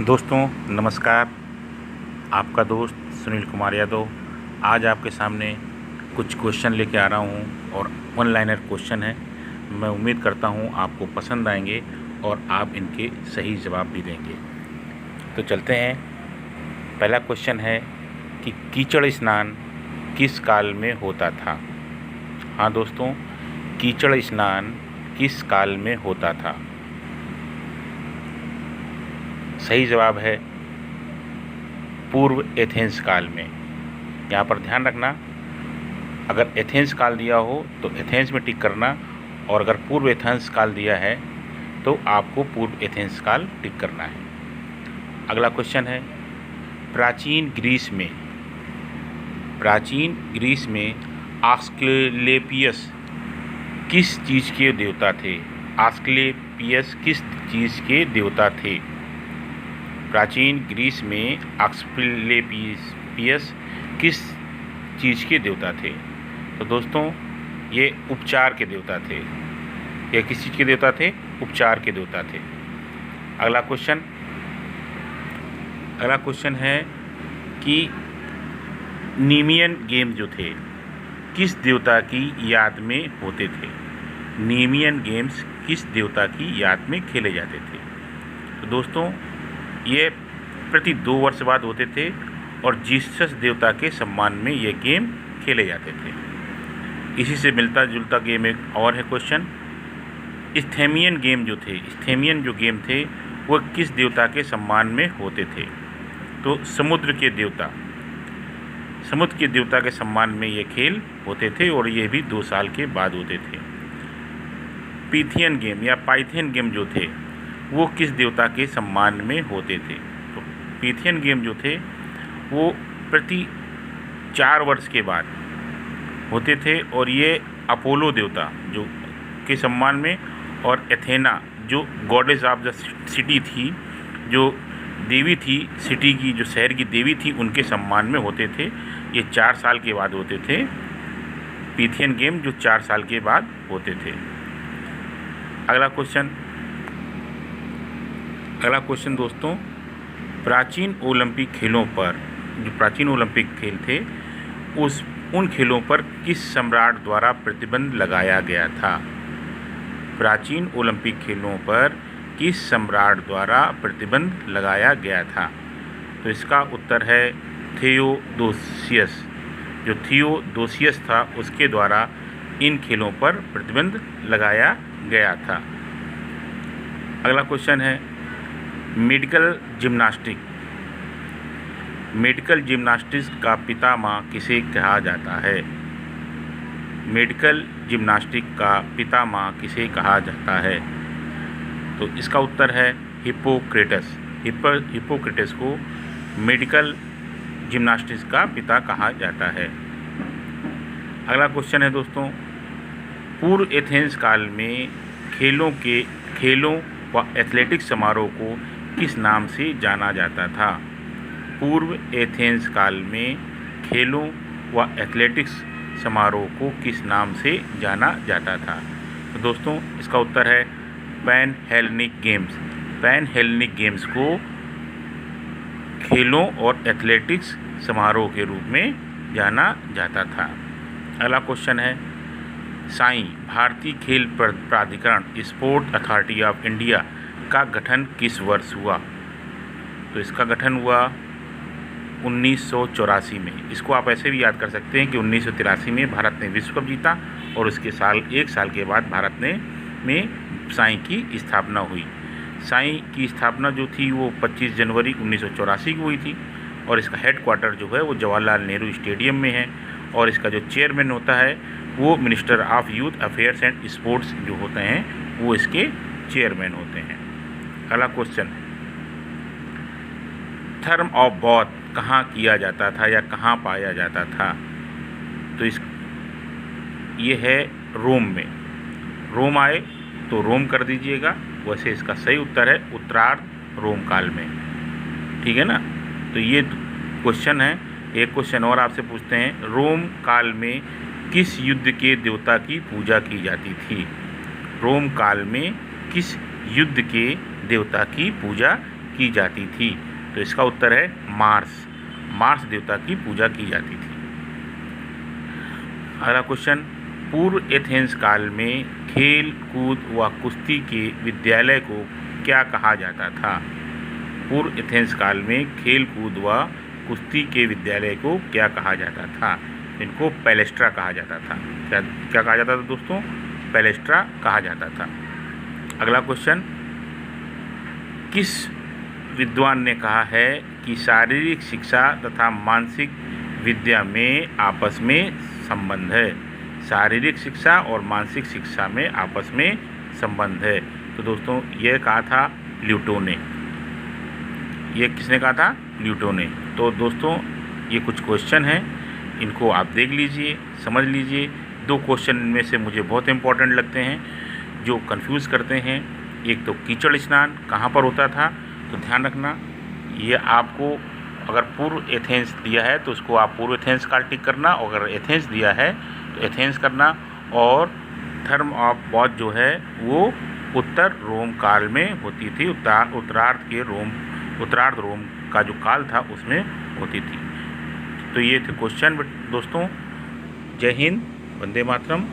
दोस्तों नमस्कार। आपका दोस्त सुनील कुमार यादव आज आपके सामने कुछ क्वेश्चन लेके आ रहा हूँ और वन लाइनर क्वेश्चन है। मैं उम्मीद करता हूँ आपको पसंद आएंगे और आप इनके सही जवाब भी देंगे। तो चलते हैं। पहला क्वेश्चन है कि कीचड़ स्नान किस काल में होता था। हाँ दोस्तों, कीचड़ स्नान किस काल में होता था। सही जवाब है पूर्व एथेंस काल में। यहाँ पर ध्यान रखना, अगर एथेंस काल दिया हो तो एथेंस में टिक करना, और अगर पूर्व एथेंस काल दिया है तो आपको पूर्व एथेंस काल टिक करना है। अगला क्वेश्चन है प्राचीन ग्रीस में आस्क्लेपियस किस चीज़ के देवता थे। आस्क्लेपियस किस चीज़ के देवता थे। प्राचीन ग्रीस में आस्क्लेपियस किस चीज़ के देवता थे। तो दोस्तों ये उपचार के देवता थे। ये किस चीज़ के देवता थे? उपचार के देवता थे। अगला क्वेश्चन है कि नीमियन गेम जो थे किस देवता की याद में होते थे। नीमियन गेम्स किस देवता की याद में खेले जाते थे। तो दोस्तों ये प्रति 2 वर्ष बाद होते थे और जीसस देवता के सम्मान में ये गेम खेले जाते थे। इसी से मिलता जुलता गेम एक और है क्वेश्चन। स्थेमियन जो गेम थे वो किस देवता के सम्मान में होते थे। तो समुद्र के देवता के सम्मान में ये खेल होते थे और ये भी 2 साल के बाद होते थे। पीथियन गेम या पाइथियन गेम जो थे वो किस देवता के सम्मान में होते थे। तो पीथियन गेम जो थे वो प्रति 4 वर्ष के बाद होते थे और ये अपोलो देवता जो के सम्मान में, और एथेना जो गॉडेस ऑफ द सिटी थी, जो देवी थी सिटी की, जो शहर की देवी थी, उनके सम्मान में होते थे। ये 4 साल के बाद होते थे। पीथियन गेम जो 4 साल के बाद होते थे। अगला क्वेश्चन दोस्तों, प्राचीन ओलंपिक खेल थे उन खेलों पर किस सम्राट द्वारा प्रतिबंध लगाया गया था। प्राचीन ओलंपिक खेलों पर किस सम्राट द्वारा प्रतिबंध लगाया गया था। तो इसका उत्तर है थियोडोसियस। जो थियोडोसियस था उसके द्वारा इन खेलों पर प्रतिबंध लगाया गया था। अगला क्वेश्चन है मेडिकल जिम्नास्टिक्स का पितामह किसे कहा जाता है। मेडिकल जिम्नास्टिक का पितामह किसे कहा जाता है। तो इसका उत्तर है हिप्पोक्रेटस। हिप्पोक्रेटस को मेडिकल जिम्नास्टिक्स का पिता कहा जाता है। अगला क्वेश्चन है दोस्तों, पूर्व एथेंस काल में खेलों व एथलेटिक्स समारोह को किस नाम से जाना जाता था। पूर्व एथेंस काल में खेलों व एथलेटिक्स समारोह को किस नाम से जाना जाता था। तो दोस्तों इसका उत्तर है pan Hellenic games. Pan Hellenic games को खेलों और एथलेटिक्स समारोह के रूप में जाना जाता था। अगला क्वेश्चन है साई भारतीय खेल प्राधिकरण स्पोर्ट अथॉरिटी ऑफ इंडिया का गठन किस वर्ष हुआ। तो इसका गठन हुआ 1984 में। इसको आप ऐसे भी याद कर सकते हैं कि 1983 में भारत ने विश्व कप जीता और उसके एक साल के बाद भारत में साई की स्थापना हुई। साई की स्थापना जो थी वो 25 जनवरी 1984 को हुई थी और इसका हेडक्वार्टर जो है वो जवाहरलाल नेहरू स्टेडियम में है और इसका जो चेयरमैन होता है वो minister of youth affairs and sports जो होते हैं वो इसके चेयरमैन होते हैं। अगला क्वेश्चन, थर्म ऑफ बॉथ कहाँ किया जाता था या कहाँ पाया जाता था। तो ये है रोम में। रोम आए तो रोम कर दीजिएगा। वैसे इसका सही उत्तर है उत्तरार्ध रोम काल में। ठीक है ना। तो ये क्वेश्चन है। एक क्वेश्चन और आपसे पूछते हैं, रोम काल में किस युद्ध के देवता की पूजा की जाती थी। रोम काल में किस युद्ध के देवता की पूजा की जाती थी? तो इसका उत्तर है मार्स। मार्स देवता की पूजा की जाती थी। अगला क्वेश्चन, पूर्व एथेंस काल में खेल कूद व कुश्ती के विद्यालय को क्या कहा जाता था? पूर्व एथेंस काल में खेल कूद व कुश्ती के विद्यालय को क्या कहा जाता था? इनको पैलेस्ट्रा कहा जाता था। क्या कहा जाता था दोस्तों? पैलेस्ट्रा कहा जाता था। अगला क्वेश्चन, किस विद्वान ने कहा है कि शारीरिक शिक्षा तथा मानसिक विद्या में आपस में संबंध है? शारीरिक शिक्षा और मानसिक शिक्षा में आपस में संबंध है। तो दोस्तों यह कहा था प्लूटो ने। ये किसने कहा था? प्लूटो ने। तो दोस्तों ये कुछ क्वेश्चन हैं, इनको आप देख लीजिए, समझ लीजिए। 2 क्वेश्चन इनमें से मुझे बहुत इंपॉर्टेंट लगते हैं जो कंफ्यूज करते हैं। एक तो कीचड़ स्नान कहाँ पर होता था? तो ध्यान रखना, ये आपको अगर पूर्व एथेंस दिया है तो उसको आप पूर्व एथेंस का टिक करना, और अगर एथेंस दिया है तो एथेंस करना। और थर्म ऑफ बॉथ जो है वो उत्तर रोम काल में होती थी। उत्तरार्ध रोम का जो काल था उसमें होती थी। तो ये थे क्वेश्चन दोस्तों। जय हिंद, वंदे मातरम।